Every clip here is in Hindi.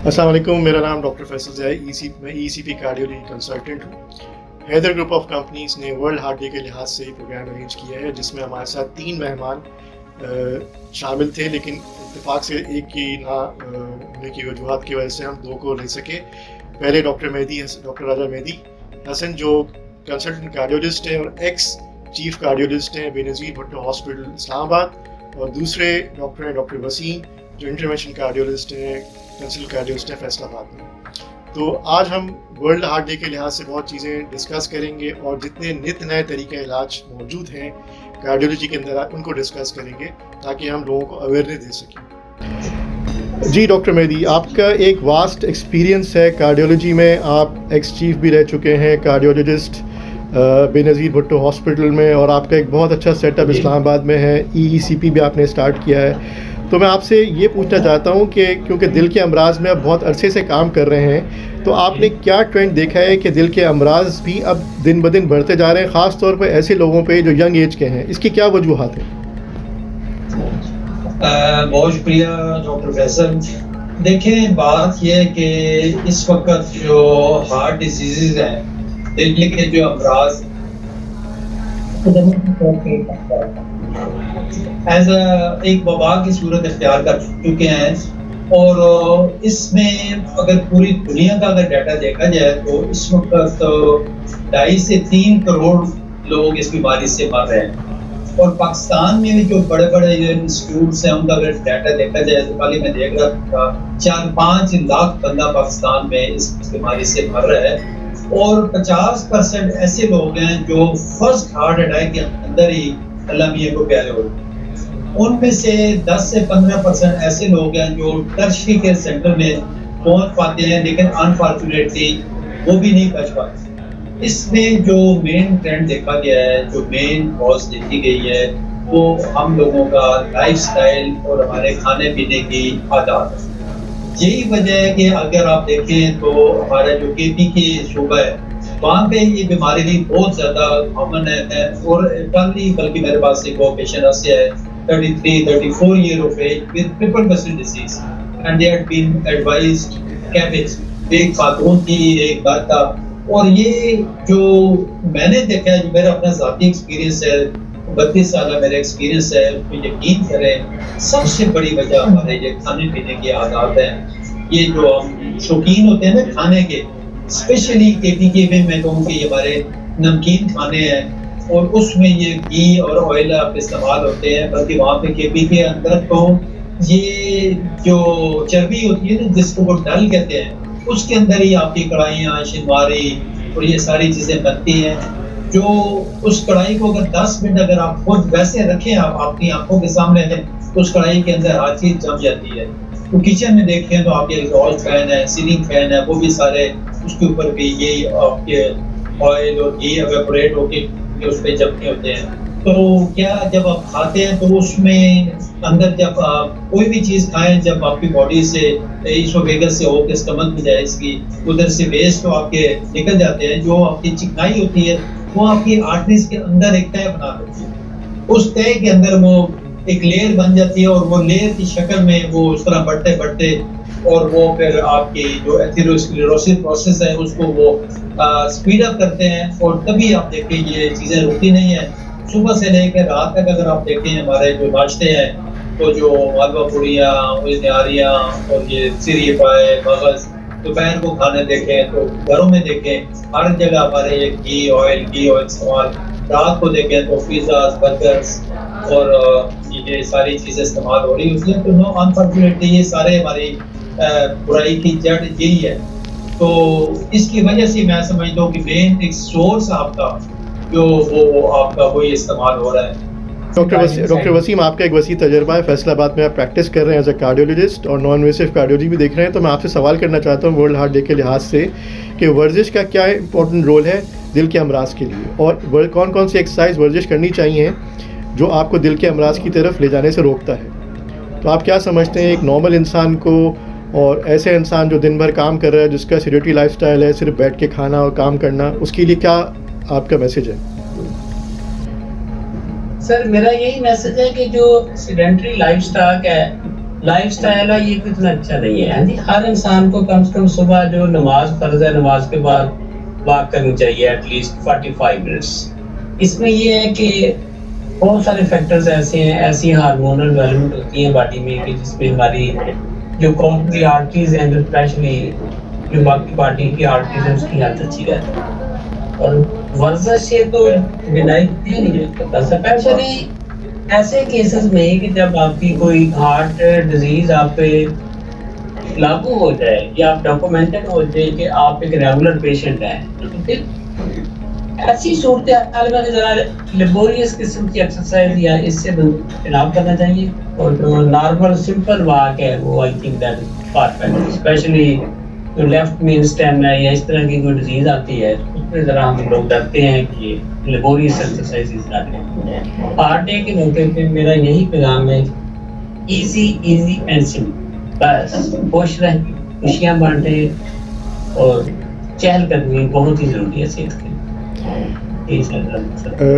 अस्सलाम वालेकुम, मेरा नाम डॉक्टर फैसल ज़ै मैं ईसीपी कार्डियोलॉजी कंसल्टेंट हूँ। हैदर ग्रुप ऑफ कंपनीज ने वर्ल्ड हार्ट डे के लिहाज से प्रोग्राम अरेंज किया है जिसमें हमारे साथ 3 मेहमान शामिल थे, लेकिन इत्तेफाक से एक की ना होने की वजूहत की वजह से हम 2 को ले सके। पहले डॉक्टर राजा मेहदी हसन जो कंसल्टेंट कार्डियोलॉजिस्ट हैं और एक्स चीफ कार्डियोलॉजिस्ट हैं बेनज़ीर भुट्टो हॉस्पिटल इस्लामाबाद, और दूसरे डॉक्टर हैं डॉक्टर वसीम जो इंटरवेंशन कार्डियोलॉजिस्ट हैं कंसल्टेंट कार्डियोलॉजिस्ट हैं फैसलाबाद में। तो आज हम वर्ल्ड हार्ट डे के लिहाज से बहुत चीज़ें डिस्कस करेंगे और जितने नित नए तरीके इलाज मौजूद हैं कार्डियोलॉजी के अंदर उनको डिस्कस करेंगे ताकि हम लोगों को अवेयरनेस दे सकें। जी डॉक्टर मेहदी, आपका एक वास्ट एक्सपीरियंस है कार्डियोलॉजी में, आप एक्स चीफ भी रह चुके हैं कार्डियोलॉजिस्ट बेनज़ीर भुट्टो हॉस्पिटल में, और आपका एक बहुत अच्छा सेटअप इस्लामाबाद में है, ईईसीपी भी आपने स्टार्ट किया है। तो मैं आपसे ये पूछना चाहता हूँ कि क्योंकि दिल के अमराज में आप बहुत अरसे से काम कर रहे हैं, तो आपने क्या ट्रेंड देखा है कि दिल के अमराज भी अब दिन ब दिन बढ़ते जा रहे हैं, ख़ास तौर पर ऐसे लोगों पे जो यंग एज के हैं, इसकी क्या वजूहत है? बहुत शुक्रिया डॉक्टर फैसल। देखें, बात यह है कि इस वक्त जो हार्ट डिजीज़ हैं, दिल के जो अमराज एक वबा की सूरत इख्तियार कर चुके हैं, और इसमें अगर पूरी दुनिया का अगर डाटा देखा जाए तो इस वक्त 2.5 से 3 करोड़ लोग इस बीमारी से मर रहे हैं। और पाकिस्तान में भी जो बड़े बड़े इंस्टीट्यूट्स हैं उनका अगर डाटा देखा जाए तो कल मैं देख रहा था 4-5 लाख बंदा पाकिस्तान में इस बीमारी से मर रहा है, और 50% ऐसे लोग हैं जो फर्स्ट हार्ट अटैक के अंदर ही अल्लाह मियां को प्यारे हो। उनमें से 10 से 15% ऐसे लोग हैं जो टर्शरी केयर सेंटर में पहुंच पाते हैं, लेकिन अनफॉर्चुनेटली वो भी नहीं बच पाते। इसमें जो मेन ट्रेंड देखा गया है, जो मेन कॉज देखी गई है, वो हम लोगों का लाइफस्टाइल और हमारे खाने पीने की आदत है। यही वजह है कि अगर आप देखें तो हमारा जो केपी के शोबा है वहाँ पे ये बीमारी बहुत ज़्यादा कॉमन है, और कल ही बल्कि मेरे पास एक वो पेशेंट ऐसे है 33-34 year of age with triple muscle disease and they had been advised CABG. एक खातून थी, एक बात था, और ये जो मैंने देखा है, जो मेरा अपना ज़ाती एक्सपीरियंस है, 32 साल का मेरा एक्सपीरियंस है, तो यकीन करें सबसे बड़ी वजह हमारे ये खाने पीने की आदत है। ये जो हम शौकीन होते हैं ना खाने के, स्पेशली केपीके में मैं कहूँ कि हमारे नमकीन खाने हैं और उसमें ये घी और ऑयल आप इस्तेमाल होते हैं, बल्कि वहाँ पे केपीके के अंदर तो ये जो चर्बी होती है ना जिसको वो डल कहते हैं, उसके अंदर ही आपकी कढ़ाइयाँ, शिनवारी और ये सारी चीज़ें बनती हैं। जो उस कढ़ाई को अगर 10 मिनट अगर आप खुद वैसे रखें, आप अपनी आंखों के सामने उस कढ़ाई के अंदर हर चीज़ जम जाती है। तो किचन में देखें तो आपके एग्जॉस्ट फैन है, सीलिंग फैन है, वो भी सारे उसके ऊपर भी ये आपके ऑयल और घी एवेपोरेट होकर उस पर जमते होते हैं। तो क्या जब आप खाते हैं तो उसमें अंदर जब आप कोई भी चीज़ खाएं, जब आपकी बॉडी से इसोफेगस से होकर स्टमक में जाए, इसकी उधर से वेस्ट तो आपके निकल जाते हैं, जो आपकी चिकनाई होती है वो आपकी आर्टरीज के अंदर एक तय बना देती है। उस तय के अंदर वो एक लेयर बन जाती है, और वो लेयर की शक्ल में वो उस तरह बढ़ते बढ़ते और वो फिर आपकी जो एथेरोस्क्लेरोसिस प्रोसेस है उसको वो स्पीड अप करते हैं, और तभी आप देखें ये चीज़ें रुकती नहीं है। सुबह से लेकर रात तक अगर आप देखें हमारे जो नाश्ते हैं, तो जो हलवा पूड़ियाँ, निहारियाँ और ये सिरी पाए, मगज़, दोपहर को खाने देखें तो घरों में देखें हर जगह हमारे ये घी ऑयल इस्तेमाल। रात को देखें तो पिज़्ज़ा, बर्गर्स और ये सारी चीज़ें इस्तेमाल हो रही होती हैं। तो नो अनफॉर्चुनेटली ये सारे हमारी बुराई की जड़ यही है। तो इसकी वजह से मैं समझता हूँ कि मेन एक सोर्स आपका जो वो आपका वही इस्तेमाल हो रहा है। डॉक्टर वसीम, आपका एक वसी तजर्बा है, फैसलाबाद में आप प्रैक्टिस कर रहे हैं एज अ कार्डियोलॉजिस्ट और नॉन इन्वेसिव कार्डियोलॉजी भी देख रहे हैं, तो मैं आपसे सवाल करना चाहता हूँ वर्ल्ड हार्ट डे के लिहाज से कि वर्जिश का क्या इंपॉर्टेंट रोल है दिल के अमराज के लिए, और कौन कौन सी एक्सरसाइज वर्जिश करनी चाहिए जो आपको दिल के अमराज की तरफ ले जाने से रोकता है। तो आप क्या समझते हैं एक नॉर्मल इंसान को और ऐसे इंसान जो दिन भर काम कर रहा है, जिसका सेडेंटरी लाइफस्टाइल है, सिर्फ बैठ के खाना और काम करना, उसके लिए क्या आपका मैसेज है? सर, मेरा यही मैसेज है कि जो सेडेंटरी लाइफस्टाइल है लाइफस्टाइल है ये भी इतना अच्छा नहीं है। हाँ जी, हर इंसान को कम से कम सुबह जो नमाज फर्ज है, नमाज के बाद वॉक करनी चाहिए एटलीस्ट 45 मिनट्स। इसमें ये है कि बहुत सारे फैक्टर्स ऐसे हैं, ऐसी हार्मोनल डेवलपमेंट होती है बॉडी में कि जिसमें हमारी जो कॉम्पली आर्टरीज हैं, जो स्पेशली जो बाकी बॉडी की आर्टरीज हैं, उसकी हेल्थ अच्छी रहती है। और वर्जिश से तो डिनाई किया नहीं जा सकता, स्पेशली ऐसे केसेस में कि जब आपकी कोई हार्ट डिजीज आप पे लागू हो जाए या आप डॉक्यूमेंटेड हो जाए कि आप एक रेगुलर पेशेंट हैं, तो फिर ऐसी सूरत हाल में जरा लेबोरियस किस्म की एक्सरसाइज या इससे इनाम करना चाहिए। और जो नॉर्मल सिंपल वॉक है वो I think that perfect, specially जो लेफ्ट मेन स्टेम है या इस तरह की कोई डिजीज आती है उसमें जरा हम लोग डरते हैं कि लेबोरियस एक्सरसाइजेस ना करें। हार्ट डे के मौके पे मेरा यही पैगाम है, इजी इजी एंड सिंपल, बस खुश रहें, खुशियाँ बांटें और चहलकदमी बहुत ही जरूरी है सेहत के लिए।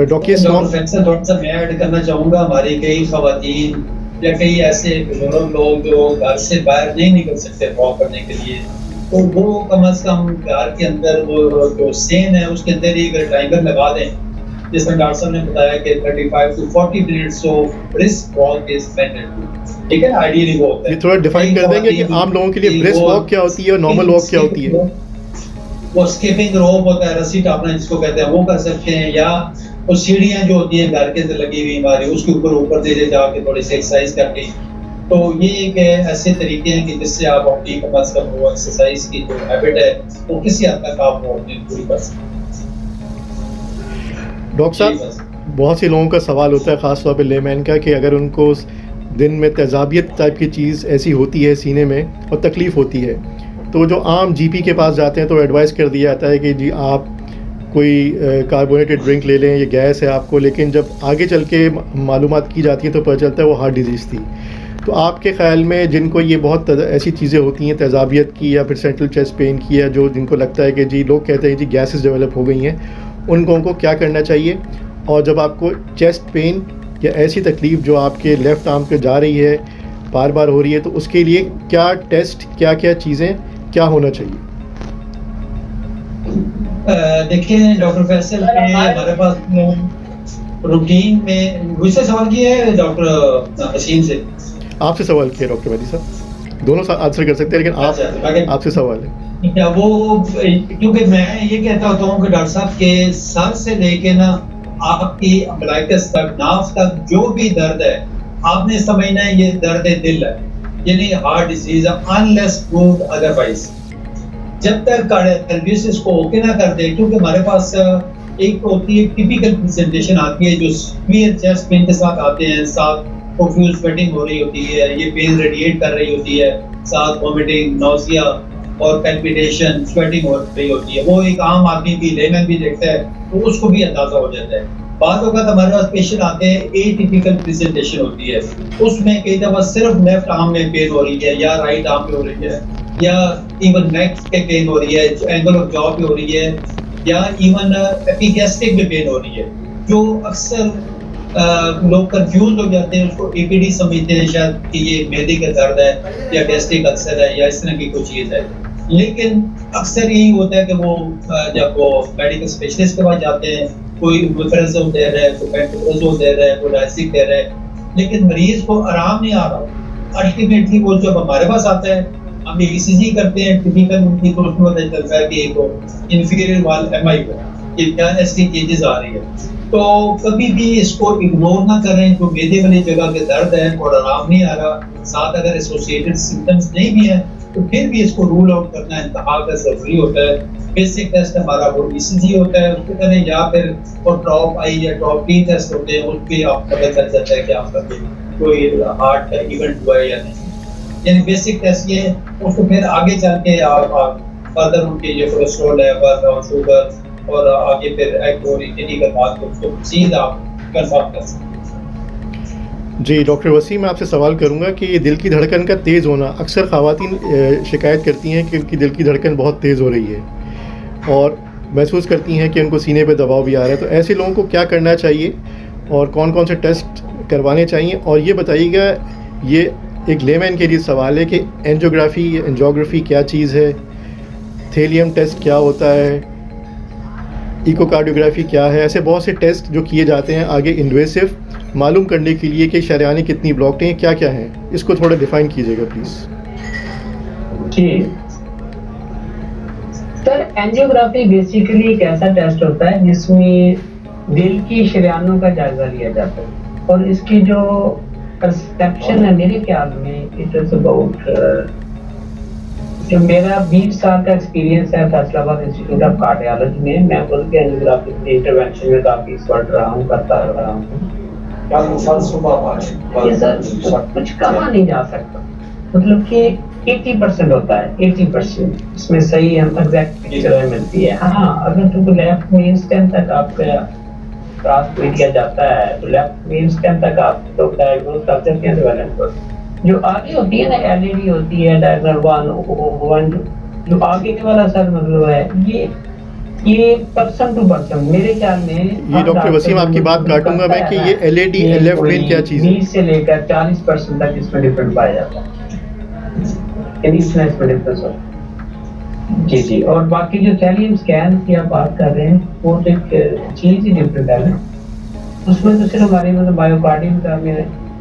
डॉक्टर फैसल थोड़ा सा मैं ऐड करना चाहूँगा, हमारी कई खवातीन या कई ऐसे बुजुर्ग लोग जो घर से बाहर नहीं निकल सकते वॉक करने के लिए, तो वो कम से कम घर के अंदर वो जो सेन है उसके अंदर ही अगर टाइमर लगा दें, जिसमें डॉक्टर साहब ने बताया कि 35 to 40 minutes of brisk walk is mandatory. ठीक है, आइडियली वो होता है। ये थोड़ा डिफाइन कर देंगे कि आम लोगों के लिए ब्रिस्क वॉक क्या होती है और नॉर्मल वॉक क्या होती है? वो स्किपिंग रोप होता है, रस्सी टापना जिसको कहते हैं, वो कर सकते हैं, या वो सीढ़ियां जो होती हैं घर के अंदर लगी हुई हमारी, उसके ऊपर दे जाके थोड़ी सी एक्सरसाइज करके। तो ये एक ऐसे तरीके हैं कि जिससे आप अपनी कम से कम वो एक्सरसाइज की जो हैबिट है वो किसी हद तक आप वो अपनी पूरी कर सकते हैं। डॉक्टर साहब, बहुत से लोगों का सवाल होता है ख़ास तौर पे लेमैन का कि अगर उनको दिन में तेज़ाबियत टाइप की चीज़ ऐसी होती है सीने में और तकलीफ़ होती है, तो जो आम जीपी के पास जाते हैं तो एडवाइस कर दिया जाता है कि जी आप कोई कार्बोनेटेड ड्रिंक ले लें, ये गैस है आपको, लेकिन जब आगे चल के मालूमात की जाती है तो पता चलता है वो हार्ट डिजीज़ थी। तो आपके ख़्याल में जिनको ये बहुत ऐसी चीज़ें होती हैं तेज़ाबियत की या फिर सेंट्रल चेस्ट पेन की, या जो जिनको लगता है कि जी लोग कहते हैं जी गैसेस डेवलप हो गई हैं, उन लोगों को क्या करना चाहिए? और जब आपको चेस्ट पेन या ऐसी तकलीफ़ जो आपके लेफ़्ट आर्म पे जा रही है, बार बार हो रही है, तो उसके लिए क्या टेस्ट, क्या क्या चीज़ें, क्या होना चाहिए? देखिए डॉक्टर फैसल, हमारे पास रूटीन में मुझसे सवाल किया है डॉक्टर वसीम से? आपसे सवाल किया डॉक्टर वैदी साहब, दोनों आंसर कर सकते हैं, लेकिन आप आपसे सवाल है। क्या वो, क्योंकि मैं ये कहता होता हूँ कि डॉक्टर साहब के सर से लेके ना आपकी अम्बलाइकस तक, नाफ तक जो भी दर्द है, आपने समझना है ये दर्द दिल है, यानी हार्ट डिजीज है, अनलेस प्रूव्ड अदरवाइज। जब तक कार्डियोलॉजिस्ट इसको ओके ना कर दे, क्योंकि हमारे पास एक होती है टिपिकल प्रेजेंटेशन आती है जो सीवियर चेस्ट पेन के साथ आते हैं, साथ प्रोफ्यूज स्वेटिंग हो रही होती है, ये पेन रेडिएट कर रही होती है, साथ वोमिटिंग, नौसिया और पैल्पिटेशन, स्वेटिंग हो रही होती है। वो एक आम आदमी भी, लेमन भी देखता है तो उसको भी अंदाजा हो जाता है। बाद वक्त हमारे पास पेशेंट आते हैं, एटिपिकल प्रेजेंटेशन होती है, उसमें कई दफा सिर्फ लेफ्ट आर्म में पेन हो रही है या राइट आर्म पे हो रही है, या इवन नेक पे पेन हो रही है, एंगल ऑफ जॉ पे हो रही है, या इवन एपिगैस्ट्रिक में पेन हो रही है, जो अक्सर लोग कंफ्यूज हो जाते हैं, उसको एपीडी समझते हैं शायद कि ये मैदे का दर्द है या गैस्ट्रिक अल्सर है या इस तरह की कोई चीज़ है। लेकिन अक्सर यही होता है कि वो जब वो मेडिकल स्पेशलिस्ट के पास जाते हैं, कोई मेट्रोजोल दे रहा है, कोई पेंटोप्रोजोल दे रहा है, कोई डायसिक दे रहा है, लेकिन मरीज को आराम नहीं आ रहा। अल्टीमेटली वो जब हमारे पास आता है, हम ईसीजी करते हैं, टिपिकल उनकी तो उसमें पता चलता है कि एक इंफीरियर वाल एमआई को कि क्या ऐसी चीजें आ रही है। तो कभी भी इसको इग्नोर ना करें, जो मेदे वाली जगह के दर्द है और आराम नहीं आ रहा, साथ अगर एसोसिएटेड सिम्टम्स नहीं भी है तो फिर भी इसको रूल आउट करना इंतहा का जरूरी होता है। बेसिक टेस्ट हमारा वो ईसीजी होता है, उसको करें, या फिर वो टॉप आई या टॉप टी टेस्ट होते हैं, उस पर आप पता चल जाता है कि आपका कोई हार्ट का इवेंट हुआ है या नहीं। यानी बेसिक टेस्ट ये, उसको फिर आगे चल के आप फर्दर उनके ये कोलेस्ट्रॉल लेवल और शुगर और आगे फिर एग और किडनी का बात उसको सीधा आप कंफर्म कर सकते हैं। जी डॉक्टर वसीम, मैं आपसे सवाल करूंगा कि दिल की धड़कन का तेज़ होना, अक्सर ख़वातीन शिकायत करती हैं कि उनकी दिल की धड़कन बहुत तेज़ हो रही है और महसूस करती हैं कि उनको सीने पे दबाव भी आ रहा है, तो ऐसे लोगों को क्या करना चाहिए और कौन कौन से टेस्ट करवाने चाहिए? और ये बताइएगा, ये एक लेमैन के लिए सवाल है कि एंजियोग्राफी क्या चीज़ है, थेलियम टेस्ट क्या होता है, इकोकार्डियोग्राफी क्या है। ऐसे बहुत से टेस्ट जो किए जाते हैं आगे इन्वेसिव मालूम करने के लिए कि शरियानी कितनी ब्लॉक्ड हैं, क्या क्या हैं, इसको थोड़ा डिफाइन कीजिएगा प्लीज़। जी सर, एंजियोग्राफी बेसिकली एक ऐसा टेस्ट होता है जिसमें दिल की शरियानों का जायजा लिया जाता है, और इसकी जो परसेप्शन है मेरे ख्याल में इट इज अबाउट, जो मेरा 20 साल का एक्सपीरियंस है फैसलाबाद इंस्टीट्यूट ऑफ कार्डियोलॉजी में, मैं खुद के एंजियोग्राफी के इंटरवेंशन में काफी एक्सपर्ट रहा हूँ, करता रहा हूँ। ये सर कुछ कहा नहीं जा सकता, मतलब कि 80% होता है, 80% इसमें सही हम एग्जैक्ट पिक्चर मिलती है। हाँ, अगर तुमको लेफ्ट मेन स्टेम तक आपका क्रॉस किया जाता है तो लेफ्ट मेन स्टेम तक आप लोग डायग्नोज कर सकते हैं डेवलपमेंट को। जो आगे होती है ना, एलईडी होती है, डायगोनल 1 जो आगे के वाला सर मतलब है, ये पर्सन टू पर्सन मेरे ख्याल में। ये डॉक्टर वसीम आपकी बात काटूंगा मैं कि ये एलईडी लेफ्ट मेन क्या चीज़ है? 20 से लेकर 40% तक इसमें डिफरेंट पाया जाता है, में डिफरेंस होता है। जी, और बाकी जो थैलियम स्कैन की आप बात कर रहे हैं वो तो एक चीज़ ही डिफरेंट है, उसमें तो सिर्फ हमारी मतलब मायोकार्डियम का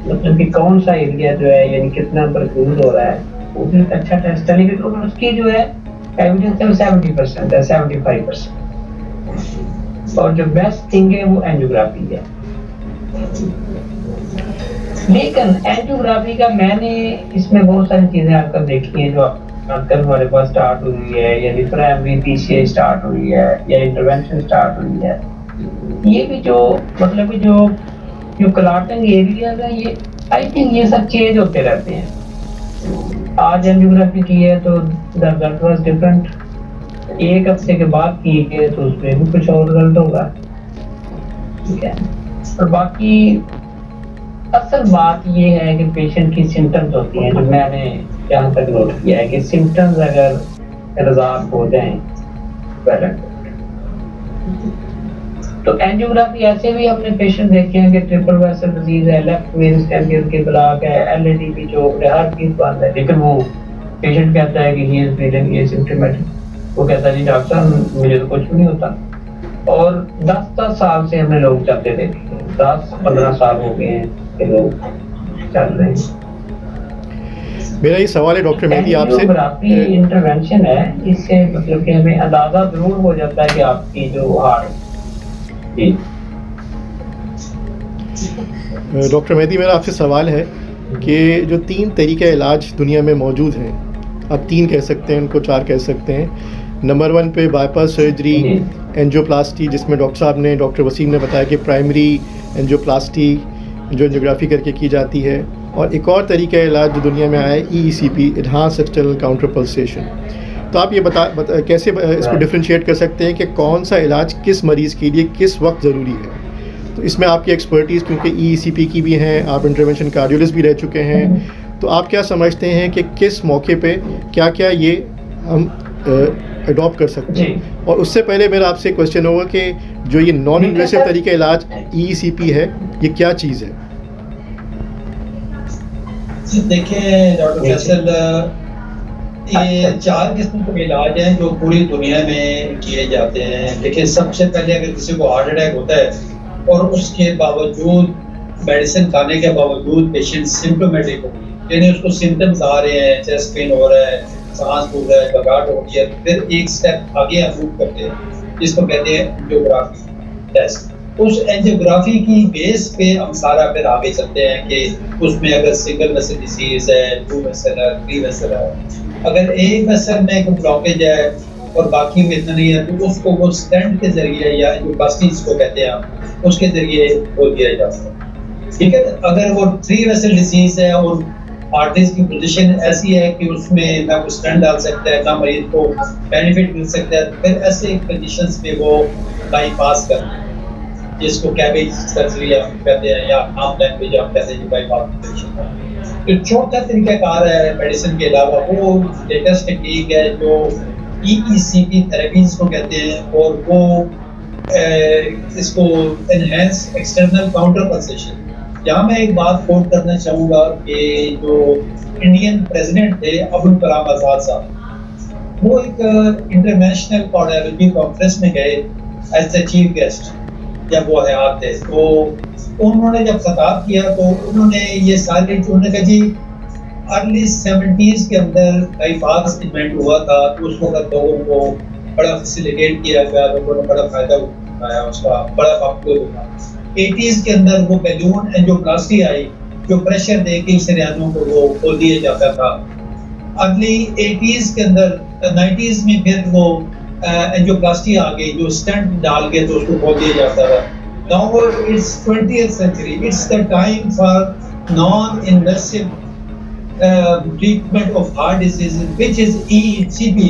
मतलब कि कौन सा एरिया जो है यानी कितना परफ्यूज हो रहा है, वो भी एक अच्छा टेस्ट है, लेकिन उसकी जो है एविडेंस है 70% है, 75%। और जो बेस्ट थिंग है वो एंजियोग्राफी है। लेकिन एंजियोग्राफी का मैंने इसमें बहुत सारी चीजें आकर देखी हैं जो आजकल हमारे पास स्टार्ट हुई है, यानी प्राइमरी पीसीए स्टार्ट हुई है या इंटरवेंशन स्टार्ट हुई है। ये भी जो मतलब जो क्लॉटिंग एरियाज है, ये आई थिंक ये सब चेंज होते रहते हैं। आज एंजियोग्राफी की है तो द रिजल्ट वाज डिफरेंट, एक हफ्ते के बाद की है तो उसमें भी कुछ और रिजल्ट होगा, ठीक है। और बाकी असल बात ये है कि पेशेंट की सिम्टम्स होती हैं, जो मैंने यहाँ तक नोट किया है कि सिम्टम्स अगर रिजॉल्व हो जाएं तो एंजियोग्राफी ऐसे भी हमने पेशेंट देखे हैं कि ट्रिपल वेसल डिजीज है, लेफ्ट मेन स्टेम के ब्लॉक है, एलईडी भी जो हर चीज बंद है, लेकिन वो पेशेंट कहता है कि ही इज फीलिंग एसिम्प्टोमेटिक, वो कहता है जी डॉक्टर साहब मुझे तो कुछ भी नहीं होता। और 10 साल से हमने लोग चलते देखे, 10-15 साल हो गए हैं कि लोग चल रहे हैं। मेरा ये सवाल है डॉक्टर मेहदी आपसे, एंजियोग्राफी इंटरवेंशन है, इससे मतलब कि हमें अंदाजा जरूर हो जाता है कि आपकी जो हार्ट। डॉक्टर मेहदी मेरा आपसे सवाल है कि जो 3 तरीके इलाज दुनिया में मौजूद हैं, आप 3 कह सकते हैं, उनको 4 कह सकते हैं। नंबर 1 पे बाईपास सर्जरी, एंजियोप्लास्टी, जिसमें डॉक्टर वसीम ने बताया कि प्राइमरी एंजियोप्लास्टी जो एंजियोग्राफी करके की जाती है, और एक और तरीका इलाज जो दुनिया में आया है EECP, enhanced external counter pulsation. तो आप ये कैसे इसको डिफरेंशिएट कर सकते हैं कि कौन सा इलाज किस मरीज़ के लिए किस वक्त ज़रूरी है? तो इसमें आपकी एक्सपर्टीज़, क्योंकि EECP की भी हैं, आप इंटरवेंशन कार्डियोलॉजिस्ट भी रह चुके हैं, तो आप क्या समझते हैं कि किस मौके पे क्या क्या ये हम अडॉप्ट कर सकते हैं? और उससे पहले मेरा आपसे क्वेश्चन होगा कि जो ये नॉन इन्वेसिव तरीका इलाज EECP है, ये क्या चीज़ है? देखिए डॉक्टर फैसल, ये 4 किस्म के इलाज हैं जो पूरी दुनिया में किए जाते हैं। देखिए सबसे पहले अगर किसी को हार्ट अटैक होता है और उसके बावजूद मेडिसिन खाने के बावजूद पेशेंट सिम्टोमेटिक हो, यानी उसको सिम्टम्स आ रहे हैं, चेस्ट पेन हो रहा है, सांस फूल रहा है, घबराहट हो रही है, फिर एक स्टेप आगे हम मूव करते हैं जिसको कहते हैं एंजियोग्राफी टेस्ट। उस एंजियोग्राफी की बेस पे हम सारा फिर आगे चलते हैं कि उसमें अगर सिंगल वेसल डिसीज है, 2 वेसल है, 3 वेसल है, अगर एक वेसल में कोई ब्लॉकेज है और बाकी में इतना नहीं है तो उसको वो स्टेंट के जरिए या एंजियोप्लास्टी जिसको कहते हैं उसके जरिए वो दिया जाता है, ठीक है। अगर वो 3 वेसल डिसीज है और आर्टरीज की पोजीशन ऐसी है कि उसमें ना कोई स्टेंट डाल सकता है ना मरीज को बेनिफिट मिल सकता है, फिर ऐसे कंडीशंस में वो बाईपास करते हैं, जिसको कैबेज सर्जरी हम कहते हैं या आम लैंग्वेज हम कहते हैं बाईपास ऑपरेशन। तो चौथा तरीकाकार है मेडिसिन के अलावा, वो लेटेस्ट टेक्निक है जो EECP थेरेपीज को कहते हैं, और वो इसको एनहांस एक्सटर्नल काउंटर पल्सेशन, यहाँ मैं एक बात कोट करना चाहूँगा कि जो इंडियन प्रेसिडेंट थे अब्दुल कलाम आज़ाद साहब, वो एक इंटरनेशनल कार्डियोलॉजी कॉन्फ्रेंस में गए एज द चीफ गेस्ट जब वो हयात थे। तो उन्होंने जब खिताब किया तो उन्होंने ये सारी उन्होंने कहा जी अर्ली 70s के अंदर बाईपास इन्वेंट हुआ था, तो उस वक्त लोगों को बड़ा फैसिलिटेट किया गया, लोगों ने बड़ा फायदा उठाया, उसका बड़ा पॉपुलर हुआ। 80s के अंदर वो बैलून एंजियोप्लास्टी आई, जो प्रेशर दे के शरीरों को वो खोल दिया जाता था। अगली 80s के अंदर 90s में फिर वो एंजियोप्लास्टी आ गई, जो स्टेंट डाल के तो उसको खोल दिया जाता था। Now it's 20th century. It's the time for non-invasive treatment of heart diseases, which is ECP.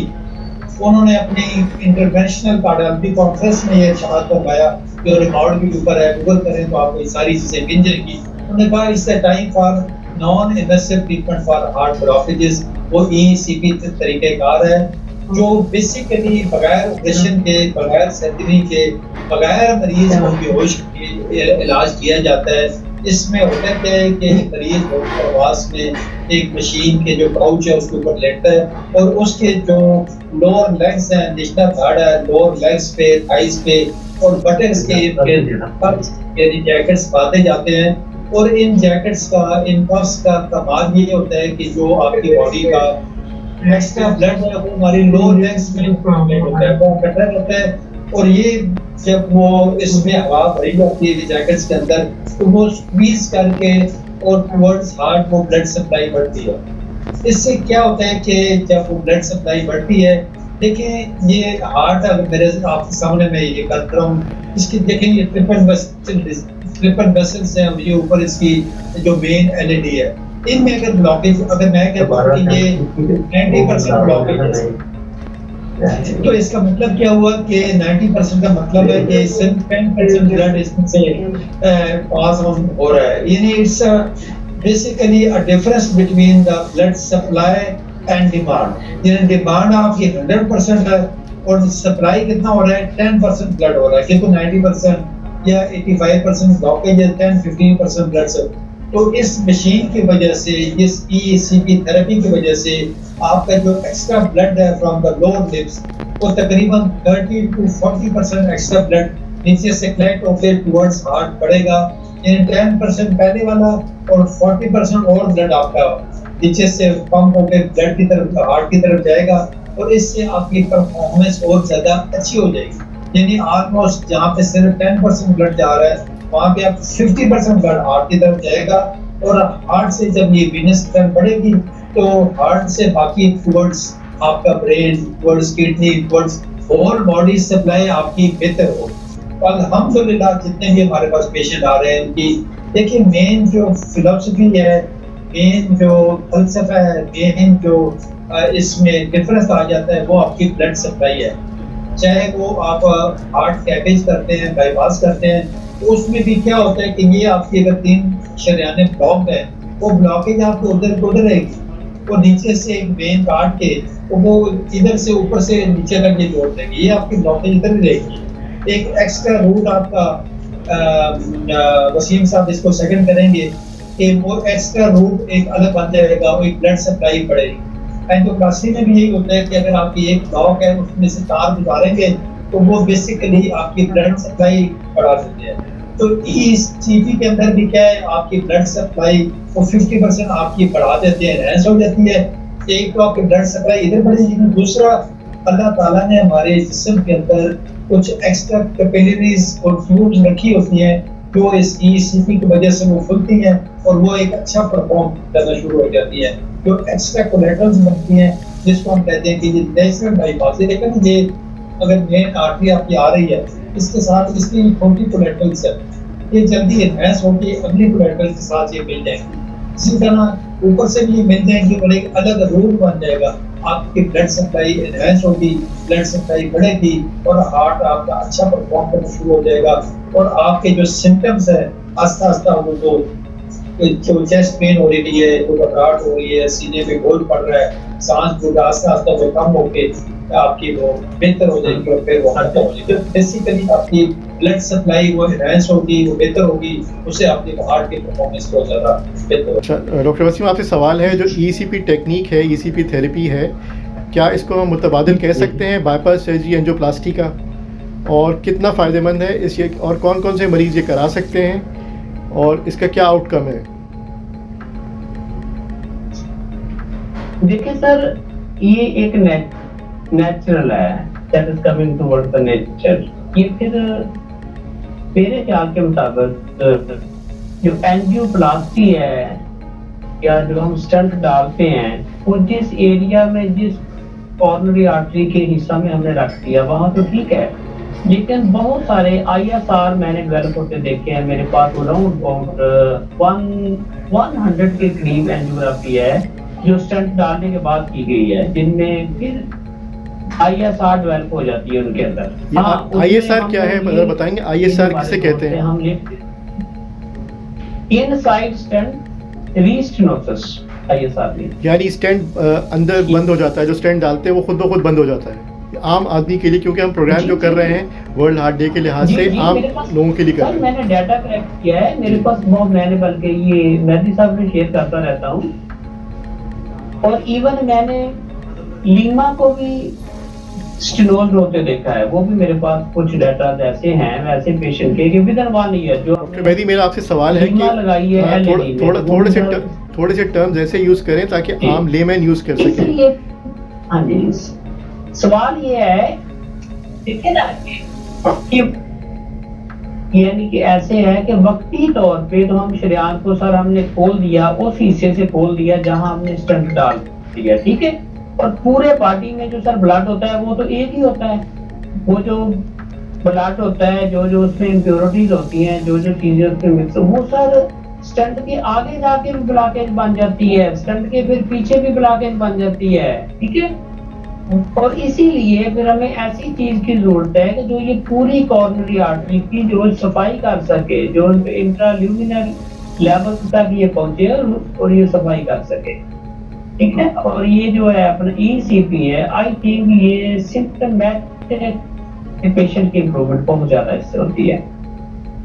उन्होंने अपनी इंटरनेशनल कार्डियोलॉजी कॉन्फ्रेंस में ये इरशाद फरमाया, जो रिकॉर्ड भी ऊपर है, गूगल करें तो आपको ये सारी चीजें मिल जाएगी। उन्होंने कहा it's the time for non invasive treatment for heart blockages. वो ECP तरीक़ेकार है जो बेसिकली बगैर ऑपरेशन के, बगैर सर्जरी के, बगैर मरीज को बेहोश के इलाज किया जाता है। इसमें होता क्या है कि मरीज प्रवास में एक मशीन के जो पाउच है उसके ऊपर लेटता है और उसके जो लोअर लेग्स हैं, निचला धड़ है, लोअर लेग्स पे, थाइस पे और बटन्स के यानी जैकेट्स बांधे जाते हैं। और इन जैकेट्स का, इन कफ्स का कमाल ये होता है कि जो आपकी बॉडी का एक्स्ट्रा ब्लड है वो हमारी लोअर लेग्स में होता है, वो इकट्ठा रहता है। और ये जब वो इसमें हवा भरी जाती है जैकेट्स के अंदर, तो वो स्क्वीज करके और टुवर्ड्स हार्ट वो ब्लड सप्लाई बढ़ती है। इससे क्या होता है कि जब वो ब्लड सप्लाई बढ़ती है, देखिए ये हार्ट अगर मेरे आपके सामने मैं ये कर रहा हूँ, इसकी देखें ये ट्रिपल वेसल्स हैं, ये ऊपर इसकी जो मेन LED है, इनमें अगर ब्लॉकेज, अगर मैं कहता हूँ कि ये 90% ब्लॉकेज है, तो इसका मतलब क्या हुआ कि 90% का मतलब है कि सिर्फ 10% ब्लड इसमें से पास ऑन हो रहा है। यानी it's basically a difference between the blood supply and demand. यानी डिमांड आपकी 100% है और सप्लाई कितना हो रहा है, 10% ब्लड हो रहा है, किंतु 90% या 85% ब्लॉकेज है, 10-15% ब्लड सप्लाई। तो इस मशीन की वजह से, इस ECP थेरेपी की वजह से आपका जो एक्स्ट्रा ब्लड है फ्रॉम द लोअर लिप्स, वो तकरीबन 30-40% एक्स्ट्रा ब्लड नीचे से कलेक्ट होकर टुवर्ड्स हार्ट बढ़ेगा। यानी 10% पहले वाला और 40% और ब्लड आपका नीचे से पंप होकर ब्लड की तरफ, हार्ट की तरफ जाएगा और इससे आपकी परफॉर्मेंस और ज्यादा अच्छी हो जाएगी। यानी ऑलमोस्ट जहाँ पे सिर्फ 10% ब्लड जा रहा है, वहाँ पे आप 50% ब्लड हार्ट की तरफ जाएगा और हार्ट से जब ये वीनस तरफ बढ़ेगी तो हार्ट से बाकी टुवर्ड्स आपका brain, towards kidney, towards whole body supply आपकी बेहतर हो। अल्हम्दुलिल्लाह जितने भी हमारे पास पेशेंट आ रहे हैं उनकी, देखिए मेन जो फिलोसफी है, मेन जो फलसफा है, मेन जो इसमें डिफरेंस आ जाता है वो आपकी ब्लड सप्लाई है। चाहे वो आप हार्ट कैपेज करते हैं, बाईपास करते हैं, तो उसमें भी क्या होता है कि ये आपकी अगर 3 शरियाने ब्लॉक है, वो ब्लॉकेज आपको उधर उधर रहेगी, वो नीचे से एक मेन काट के तो वो इधर से ऊपर से नीचे तक ये जोड़ देंगे, ये आपकी ब्लॉकेज इधर ही रहेगी। एक एक्स्ट्रा रूट आपका वसीम साहब इसको सेकंड करेंगे कि वो एक्स्ट्रा रूट एक अलग बन जाएगा, वो एक ब्लड सप्लाई बढ़ेगी। एंजियोप्लास्टी में भी यही होता है कि अगर आपकी एक ब्लॉक है उसमें से तार गुजारेंगे तो वो बेसिकली आपकी ब्लड सप्लाई बढ़ा देते हैं। तो ECP के अंदर भी क्या है, आपकी ब्लड सप्लाई वो 50% आपकी बढ़ा देते हैं, एनहांस हो जाती है। एक तो आपकी ब्लड सप्लाई इधर बढ़ेगी, दूसरा अल्लाह ताला ने हमारे जिस्म के अंदर कुछ एक्स्ट्रा कैपिलरीज और ट्यूब्स रखी होती हैं जो इस ECP की वजह से वो खुलती हैं और वो एक अच्छा परफॉर्म करना शुरू हो जाती है। जो एक्स्ट्रा कोलेटरल्स बनती हैं जिसको हम कहते हैं कि ये नेचुरल बाईपास है। लेकिन ये अगर मेन आर्टरी आपकी आ रही है, इसके साथ इसकी छोटी कोलेटरल्स है, ये जल्दी एनहांस होगी, अगली कोलेटरल के साथ ये मिल जाएंगी। इसी तरह ऊपर से भी मिल जाएंगे और एक अलग रूट बन जाएगा, आपकी ब्लड सप्लाई एनहांस होगी, ब्लड सप्लाई बढ़ेगी और हार्ट आपका अच्छा परफॉर्म करना शुरू हो जाएगा और आपके जो सिम्टम्स है आस्ता आस्ता वो जो चेस्ट पेन हो रही है, जो घबराहट हो रही है, सीने में बोझ पड़ रहा है, सांस जो आस्ता आस्ता वो कम होके आपकी वो बेहतर हो जाएगी और फिर वो खत्म हो जाएगी। बेसिकली आपकी ब्लड सप्लाई वो एनहांस होगी, वो बेहतर होगी, उससे आपकी हार्ट की परफॉर्मेंस बहुत ज़्यादा बेहतर होगी। अच्छा डॉक्टर वसीम, आपसे सवाल है, जो ईसीपी टेक्निक है, ईसीपी थेरेपी है, क्या इसको हम मुतबादिल कह सकते हैं बाईपास सर्जरी एंजियोप्लास्टी का, और कितना फ़ायदेमंद है इस ये, और कौन कौन से मरीज़ ये करा सकते हैं और इसका क्या आउटकम है? देखिए सर, ये एक नेचुरल है, that is coming towards the nature. ये फिर मेरे ख्याल के मुताबिक जो एंजियोप्लास्टी है या जो हम स्टंट डालते हैं, वो जिस एरिया में, जिस कॉर्नरी आर्टरी के हिस्सा में हमने रख दिया वहाँ तो ठीक है, लेकिन बहुत सारे ISR मैंने डेवलप होते देखे हैं। मेरे पास अराउंड 100 के करीब एंजियोग्राफी है जो स्टंट डालने के बाद की गई है, जिनमें फिर ISR डेवलप हो जाती है उनके अंदर। ISR क्या है, मतलब बताएंगे ISR किसे कहते हैं? हम इनसाइड स्टंट रीस्टेनोसिस ISR में, यानी स्टेंट अंदर बंद हो जाता है, जो स्टेंट डालते हैं वो खुद ब खुद बंद हो जाता है आम आदमी के लिए, क्योंकि हम प्रोग्राम जो कर रहे हैं वर्ल्ड हार्ट डे के लिहाज से आम लोगों के लिए कर रहे हैं। मैंने डाटा कलेक्ट किया है, मेरे पास बहुत, मैंने बल्कि ये मेहदी साहब ने शेयर करता रहता हूँ, और इवन मैंने लीमा को भी स्टेनोज होते देखा है, वो भी मेरे पास कुछ डाटा ऐसे हैं वैसे पेशेंट के विद इन 1 ईयर। जो डॉक्टर मेहदी, मेरा आपसे सवाल है कि थोड़े से टर्म्स ऐसे यूज करें ताकि आम लेमैन यूज कर सके। हाँ जी, सवाल ये है, देखिए ना, यानी कि ऐसे है कि वक्ती तौर पे तो हम शरीयान को सर हमने खोल दिया, उस हिस्से से खोल दिया जहां हमने स्टंट डाल दिया, ठीक है, और पूरे बॉडी में जो सर ब्लड होता है वो तो एक ही होता है। वो जो ब्लड होता है, जो जो उसमें इम्प्योरिटीज होती हैं, जो जो चीजें उसमें मिक्स, वो सर स्टंट के आगे जाके भी ब्लॉकेज बन जाती है, स्टंट के फिर पीछे भी ब्लॉकेज बन जाती है, ठीक है। और इसीलिए फिर हमें ऐसी चीज की जरूरत है कि जो ये पूरी कॉर्नरी आर्टरी की जो सफाई कर सके, जो इंट्राल्यूमिनल लेवल तक ये पहुंचे और ये सफाई कर सके, ठीक है। और ये जो है अपना ECP है, आई थिंक ये सिम्पटोमेटिक पेशेंट की इंप्रूवमेंट बहुत ज्यादा इससे होती है,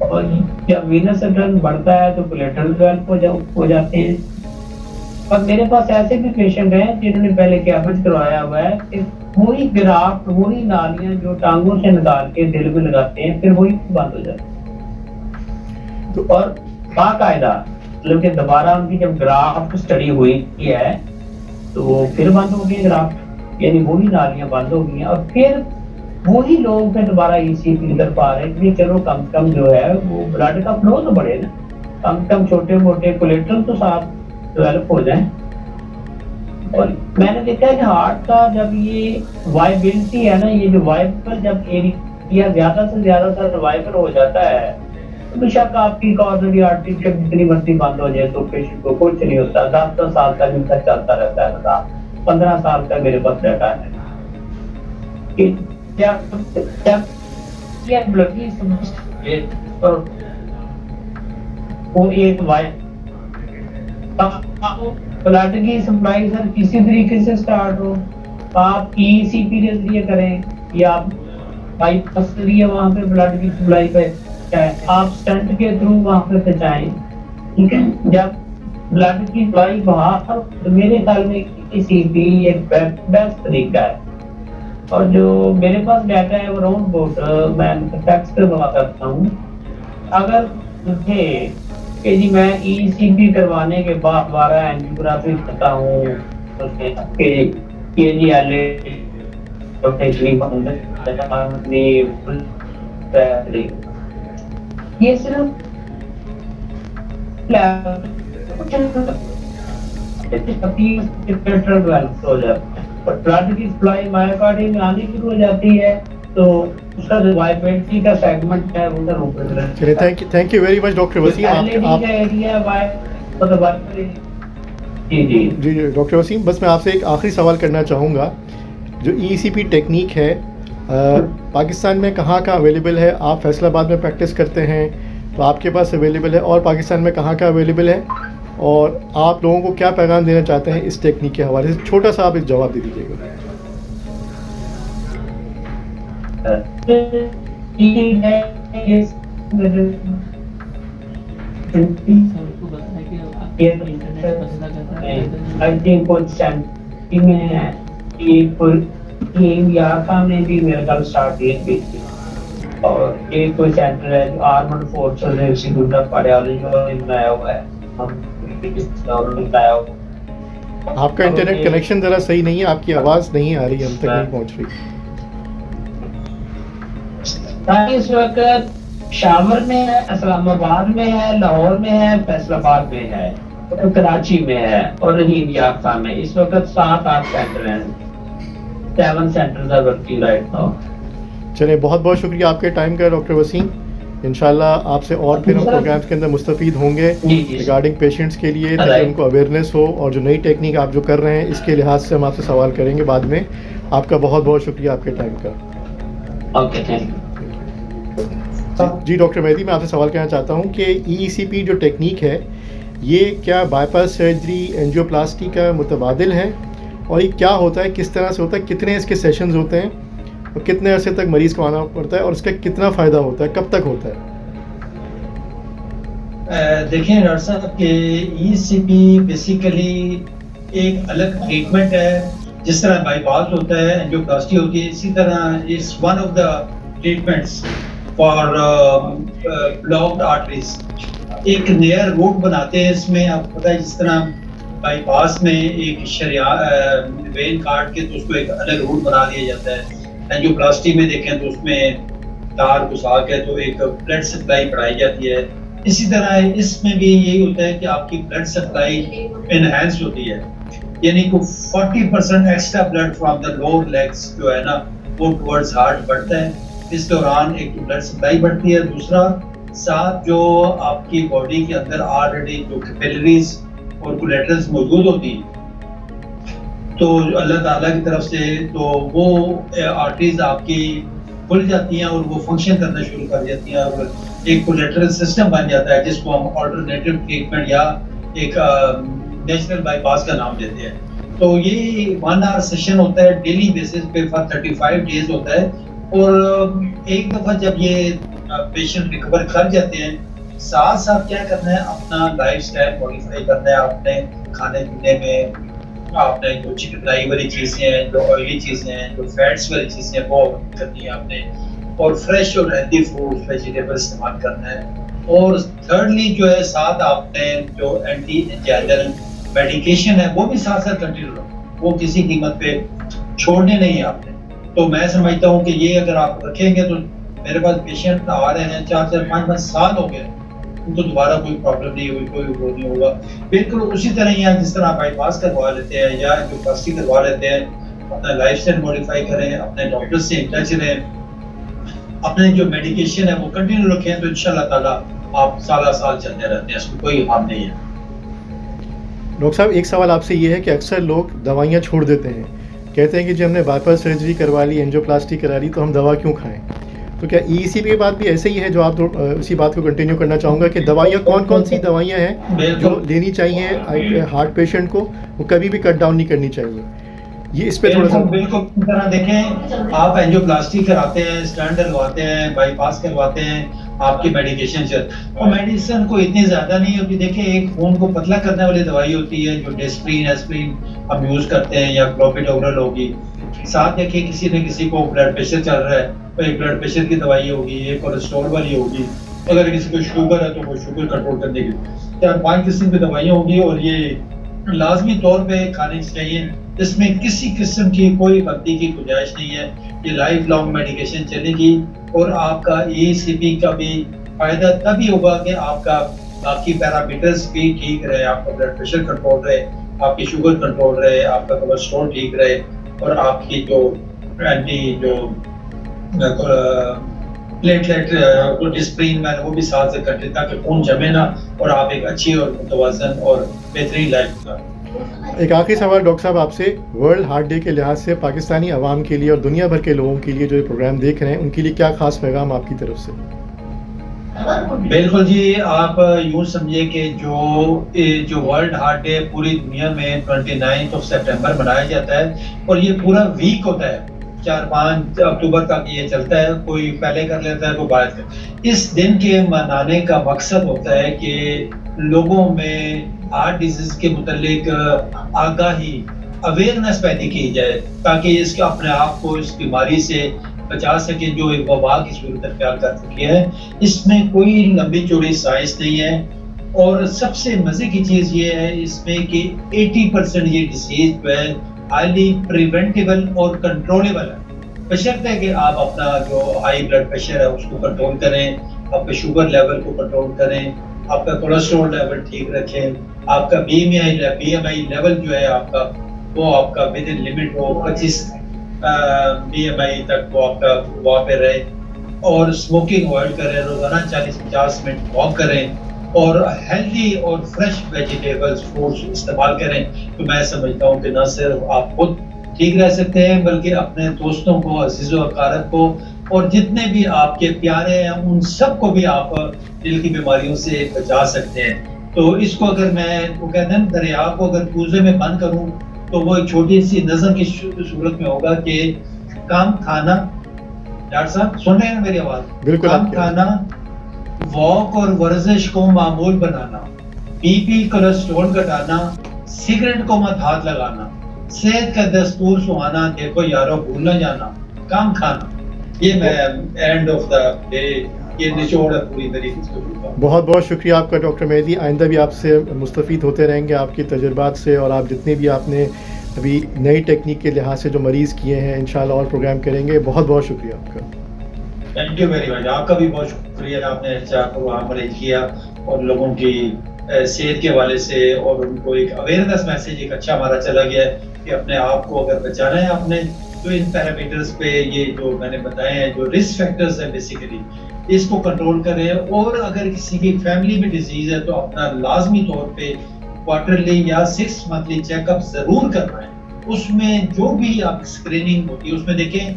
और जब वीनस ड्रग बढ़ता है तो कोलेटरल डेवलप हो जाते हैं। और मेरे पास ऐसे भी पेशेंट हैं जिन्होंने पहले कैबज करवाया हुआ है कि वही ग्राफ्ट, वही नालियां जो टांगों से निकाल के दिल में लगाते हैं, फिर वही बंद हो जाती है। और बाकायदा मतलब कि दोबारा उनकी जब ग्राफ्ट स्टडी हुई है तो फिर बंद हो गई ग्राफ्ट, यानी वही नालियां बंद हो गई हैं, और फिर वही लोग फिर दोबारा ECP कर पा रहे हैं। चलो कम से कम जो है वो ब्लड का फ्लो तो बढ़े ना, कम से कम छोटे मोटे कोलेट्रल तो साथ डेवलप हो जाए। और मैंने देखा है कि हार्ट का जब ये वाइबिलिटी है ना, ये जो वाइबल जब एरिया ज्यादा से ज्यादा सर्वाइवल हो जाता है, तो बेशक आपकी कॉर्नरी आर्टरी जितनी मर्जी बंद हो जाए तो पेशेंट को कुछ नहीं होता। 10 साल तक इनका चलता रहता है, बता 15 साल का मेरे पास डाटा है कि जब ब्लड की वो एक वाइब ब्लड की सप्लाई सर किसी तरीके से स्टार्ट हो, आप ECP के जरिए करें या आप बाईपास के जरिए वहां पे ब्लड की सप्लाई पे चाहे आप स्टंट के थ्रू वहां पे पहुंचाएं, ठीक है। जब ब्लड की सप्लाई बाहर, तो मेरे ख्याल में ECP एक बेस्ट तरीका है। और जो मेरे पास डाटा है वो राउंड अबाउट मैं फैक्ट्स पे बात करता हूँ। अगर मुझे कि जी मैं ECP करवाने के बाद 12 एंजियोग्राफी करता हूँ, ये सिर्फ हो जाता है, और ब्लड की सप्लाई मायोकार्डियम में आनी शुरू हो जाती है, तो उसका जो वाइबिलिटी का सेगमेंट है उधर ऊपर। चलिए, thank you very much doctor Wasim. आप जी डॉक्टर वसीम, बस मैं आपसे एक आखिरी सवाल करना चाहूँगा। जो ECP टेक्निक है पाकिस्तान में कहाँ कहाँ अवेलेबल है? आप फैसलाबाद में प्रैक्टिस करते हैं तो आपके पास अवेलेबल है, और पाकिस्तान में कहाँ कहाँ अवेलेबल है? और आप लोगों को क्या पैगाम देना चाहते हैं इस टेक्निक के हवाले से, छोटा सा आप एक जवाब दे दीजिएगा। आई थिंक कुछ सेंटी में है याफा में भी मेरे ख्याल स्टार्ट थी और एक कोई सेंटर है जो armed forces institute of cardiology में बनाया हुआ है, हम बनाया हुआ। आपका इंटरनेट कनेक्शन ज़रा सही नहीं है, आपकी आवाज़ नहीं आ रही, हम तक नहीं पहुंच रही। इस वक्त शावर में है, इस्लामाबाद में है, लाहौर में है, फैसलाबाद में है, कराची में है और रहीम याफ्ता में। इस वक्त 7-8 सेंटर हैं, 7 centres are working right now. चलिए, बहुत बहुत शुक्रिया आपके टाइम का डॉक्टर वसीम। इंशाल्लाह आपसे और फिर हम प्रोग्राम्स के अंदर मुस्तफ़ीद होंगे रिगार्डिंग पेशेंट्स के लिए, ताकि उनको अवेयरनेस हो, और जो नई टेक्निक आप जो कर रहे हैं इसके लिहाज से हम आपसे सवाल करेंगे बाद में। आपका बहुत बहुत शुक्रिया आपके टाइम का। Okay, thank you. जी डॉक्टर मेहदी, मैं आपसे सवाल करना चाहता हूँ कि ECP जो टेक्निक है ये क्या बाईपास सर्जरी एंजियोप्लास्टी का मुतबादिल है, और ये क्या होता है, किस तरह से होता है, कितने इसके सेशंस होते हैं और कितने अरसे तक मरीज़ को आना पड़ता है और इसका कितना फ़ायदा होता है, कब तक होता है? देखिए डॉक्टर साहब के ECP बेसिकली एक अलग ट्रीटमेंट है। जिस तरह बाईपास होता है, एंजियोप्लास्टी होती है, इसी तरह is one of the treatments for blocked arteries. एक नया रूट बनाते हैं इसमें, आपको पता है जिस तरह बाईपास में एक वेन काट के तो उसको एक अलग रूट बना दिया जाता है। एंजियोप्लास्टी में देखें तो उसमें तार घुसा के तो एक ब्लड सप्लाई बढ़ाई जाती है। इसी तरह इसमें भी यही होता है कि आपकी ब्लड सप्लाई एनहांस होती है, यानी को 40% extra blood from the lower legs जो है ना वो टुवर्ड्स हार्ट बढ़ता है। इस दौरान एक तो ब्लड सप्लाई बढ़ती है, दूसरा साथ जो आपकी बॉडी के अंदर ऑलरेडी जो कैपिलरीज और कोलेटरल्स मौजूद होती हैं, तो अल्लाह ताला की तरफ से तो वो आर्टरीज आपकी खुल जाती हैं और वो फंक्शन करना शुरू कर जाती हैं और एक कोलेटरल सिस्टम बन जाता है, जिसको हम अल्टरनेटिव ट्रीटमेंट या एक नेचुरल बाईपास का नाम देते हैं। तो ये 1 आवर सेशन होता है, डेली बेसिस पे फॉर 35 डेज होता है। और एक दफा जब ये पेशेंट रिकवर कर जाते हैं, साथ साथ क्या करना है, अपना लाइफस्टाइल मॉडिफाई करना है। आपने खाने पीने में आपने जो चिकनाई वाली चीजें हैं, जो ऑयली चीजें हैं, जो फैट्स वाली चीजें हैं वो करनी है आपने, और फ्रेश और हेल्दी फ्रूट वेजिटेबल इस्तेमाल करना है। और थर्डली जो है साथ आपने जो एंटी एंजाइनल मेडिकेशन है वो भी साथ साथ कंटिन्यू रखो, वो किसी कीमत पे छोड़ने नहीं है आपने। तो मैं समझता हूँ कि ये अगर आप रखेंगे तो मेरे पास पेशेंट आ रहे हैं 4-5 साल हो गए, उनको दोबारा कोई प्रॉब्लम नहीं हुई, कोई वो नहीं होगा। बिल्कुल उसी तरह ही जिस तरह बाईपास करवा लेते हैं या एंजियोप्लास्टी करवा लेते हैं, अपना लाइफस्टाइल मॉडिफाई करें, अपने डॉक्टर से इन टच रहें, अपने जो मेडिकेशन है वो कंटिन्यू रखें, तो इंशाल्लाह ताला आप साल चलते रहते हैं, इसमें कोई हार्म नहीं है। डॉक्टर साहब, एक सवाल आपसे ये है कि अक्सर लोग दवाइयाँ छोड़ देते हैं, कहते हैं कि जब हमने बाईपास सर्जरी करवा ली, एंजियोप्लास्टी करा ली, तो हम दवा क्यों खाएं? तो क्या ECP की बात भी ऐसे ही है, जो आप उसी बात को कंटिन्यू करना चाहूँगा कि दवाइयाँ कौन कौन सी दवाइयाँ हैं जो लेनी चाहिए हार्ट पेशेंट को, वो कभी भी कट डाउन नहीं करनी चाहिए? ये इस पे थोड़ा सा बिल्कुल इस तरह देखें, आप एंजियोप्लास्टी कराते हैं, स्टेंट लगवाते हैं, बाईपास करवाते हैं, आपकी मेडिकेशन और मेडिसिन को इतनी ज्यादा नहीं होती। देखिए, एक खून को पतला करने वाली दवाई होती है जो डेस्प्रिन एस्प्रिन हम यूज करते हैं, या क्लोपिडोग्रल होगी। साथ देखिए किसी न किसी को ब्लड प्रेशर चल रहा है तो एक ब्लड प्रेशर की दवाई होगी, एक कोलेस्ट्रॉल वाली होगी, अगर किसी को शुगर है तो वो शुगर कंट्रोल करने की 4-5 किस्म की दवाइयाँ होगी, और ये लाजमी तौर पे खानी चाहिए। इसमें किसी किस्म की कोई गलती की गुंजाइश नहीं है, ये लाइफ लॉन्ग मेडिकेशन चलेगी। और आपका ECP का भी फायदा तभी होगा कि आपका बाकी पैरामीटर्स भी ठीक रहे, आपका ब्लड प्रेशर कंट्रोल रहे, आपकी शुगर कंट्रोल रहे, आपका कोलेस्ट्रॉल ठीक रहे, और आपकी जो प्लेटलेट जो डिस्प्रिन वो भी साथ से करते, ताकि खून जमे ना और आप एक अच्छी और मुतवाज़न और बेहतरीन लाइफ गुजारें। एक आखिरी सवाल डॉक्टर साहब आपसे, वर्ल्ड हार्ट डे के लिहाज से पाकिस्तानी अवाम के लिए और दुनिया भर के लोगों के लिए जो ये प्रोग्राम देख रहे हैं, उनके लिए क्या खास पैगाम आपकी तरफ से? बिल्कुल जी, आप यूँ समझिए कि जो वर्ल्ड हार्ट डे पूरी दुनिया में 29 सितंबर मनाया जाता है और ये पूरा वीक होता है। 4-5 अक्टूबर तक ये चलता है, कोई पहले कर लेता है, कोई बाद में। इस दिन के मनाने का मकसद होता है कि लोगों में हार्ट डिज़ीज़ के मुतल्लिक आगाही, अवेयरनेस पैदा की जाए, ताकि इसके अपने आप को इस बीमारी से बचा सके, जो एक वबा की सूरत अख्तियार कर चुकी है। इसमें कोई लंबी-चौड़ी साइंस नहीं है और सबसे मज़े की चीज़ ये है इसमें कि 80% ये डिसीज़ जो है हाईली प्रिवेंटेबल और कंट्रोलेबल है। बशर्ते कि आप अपना जो हाई ब्लड प्रेशर है उसको कंट्रोल करें, आपके शुगर लेवल को कंट्रोल करें, आपका कोलेस्ट्रॉल लेवल ठीक रखें, आपका बीएमआई लेवल जो है आपका, वो आपका विद इन लिमिट हो, 25 बीएमआई तक वो आपका वहाँ पे रहे, और स्मोकिंग अवॉइड करें, रोजाना 40-50 मिनट वॉक करें और हेल्दी और फ्रेश वेजिटेबल्स फ्रूट्स इस्तेमाल करें। तो मैं समझता हूँ कि न सिर्फ आप खुद ठीक रह सकते हैं बल्कि अपने दोस्तों को, अजीज़ो अकारब को और जितने भी आपके प्यारे हैं उन सबको भी आप दिल की बीमारियों से बचा सकते हैं। तो इसको अगर मैं, वो कहते हैं दरिया को अगर कूजे में बंद करूँ तो वो एक छोटी सी नज़म की सूरत में होगा कि काम खाना, डॉक्टर साहब सुन रहे हैं मेरी आवाज़? बिल्कुल। काम खाना, वॉक और वर्जिश को मामूल बनाना, बीपी कोलेस्ट्रॉल घटाना, सिगरेट को मत हाथ लगाना, सेहत का दस्तूर सुहाना, देखो यारो भूल न जाना, काम खाना। ये मैं एंड ऑफ द डे ये निचोड़ है पूरी मेरी गुफ्तगू का। बहुत बहुत शुक्रिया आपका डॉक्टर मेहदी। आइंदा भी आपसे मुस्तफ़ीद होते रहेंगे आपके तजुर्बात से, और आप जितने भी आपने अभी नई टेक्निक के लिहाज से जो मरीज़ किए हैं इंशाल्लाह और प्रोग्राम करेंगे। बहुत बहुत शुक्रिया आपका। Thank you very much. आपका भी बहुत शुक्रिया, आपने अच्छा प्रोग्राम अरेंज किया और लोगों की सेहत के हवाले से और उनको एक अवेयरनेस मैसेज एक अच्छा हमारा चला गया है कि अपने आप को अगर बचाना है आपने, तो इन पैरामीटर्स पे ये जो मैंने बताए हैं, जो रिस्क फैक्टर्स हैं बेसिकली, इसको कंट्रोल करें। और अगर किसी की फैमिली में डिजीज है तो अपना लाजमी तौर पे क्वार्टरली या 6 मंथली चेकअप जरूर करवाएं। उसमें जो भी आप स्क्रीनिंग होती है उसमें देखें,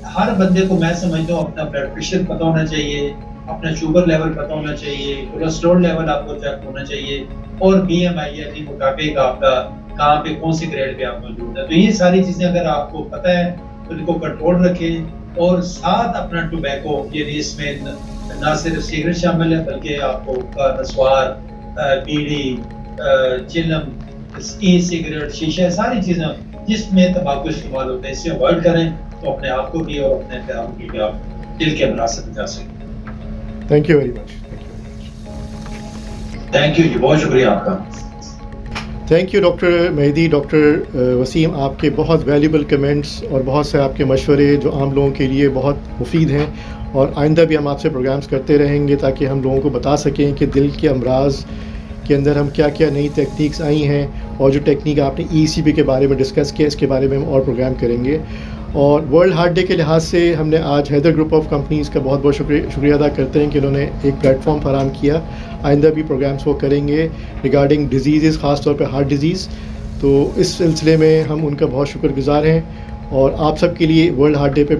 हर बंदे को मैं समझता हूँ अपना ब्लड प्रेशर पता होना चाहिए, अपना शुगर लेवल पता होना चाहिए, कोलेस्ट्रॉल लेवल आपको चेक होना चाहिए, और बीएमआई यानी मोटापे का आपका कहाँ पे कौन से ग्रेड पे आप मौजूद है। तो ये सारी चीजें अगर आपको पता है तो इनको कंट्रोल रखें। और साथ अपना टोबैको, यानी इसमें ना सिर्फ सिगरेट शामिल है बल्कि आपको नस्वार, बीड़ी, चिलम, ई सिगरेट, शीशा, सारी चीजें जिसमें तंबाकू इस्तेमाल होते हैं, इससे अवॉइड करें तो अपने आप को भी और अपने फैमिली की आप दिल के अमराज से बचा सकें। Thank you very much. Thank you ji, बहुत शुक्रिया आपका। Thank you doctor Mehdi. Doctor Waseem, आपके बहुत वैल्यूबल कमेंट्स और बहुत से आपके मशवरे जो आम लोगों के लिए बहुत मुफीद हैं, और आइंदा भी हम आपसे प्रोग्राम्स करते रहेंगे ताकि हम लोगों को बता सकें कि दिल के अमराज के अंदर हम क्या क्या नई टेक्निक्स आई हैं, और जो टेक्निक आपने ECP के बारे में डिस्कस किया इसके बारे में हम और प्रोग्राम करेंगे। और वर्ल्ड हार्ट डे के लिहाज से हमने आज हैदर ग्रुप ऑफ कंपनीज़ का बहुत बहुत शुक्रिया अदा करते हैं कि उन्होंने एक प्लेटफॉर्म फराहम किया। आइंदा भी प्रोग्राम्स वो करेंगे रिगार्डिंग डिजीज़, ख़ास तौर पे हार्ट डिज़ीज़। तो इस सिलसिले में हम उनका बहुत शुक्रगुज़ार हैं। और आप सब के लिए वर्ल्ड हार्ट डे पे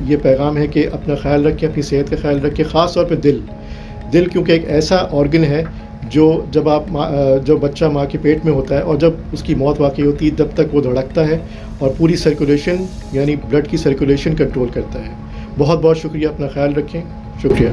ये पैगाम है कि अपना ख्याल रखें, अपनी सेहत का ख्याल रखें, ख़ास तौर पे दिल क्योंकि एक ऐसा ऑर्गन है जो जब बच्चा माँ के पेट में होता है और जब उसकी मौत वाक़ई होती है तब तक वो धड़कता है और पूरी सर्कुलेशन यानी ब्लड की सर्कुलेशन कंट्रोल करता है। बहुत बहुत शुक्रिया, अपना ख्याल रखें। शुक्रिया।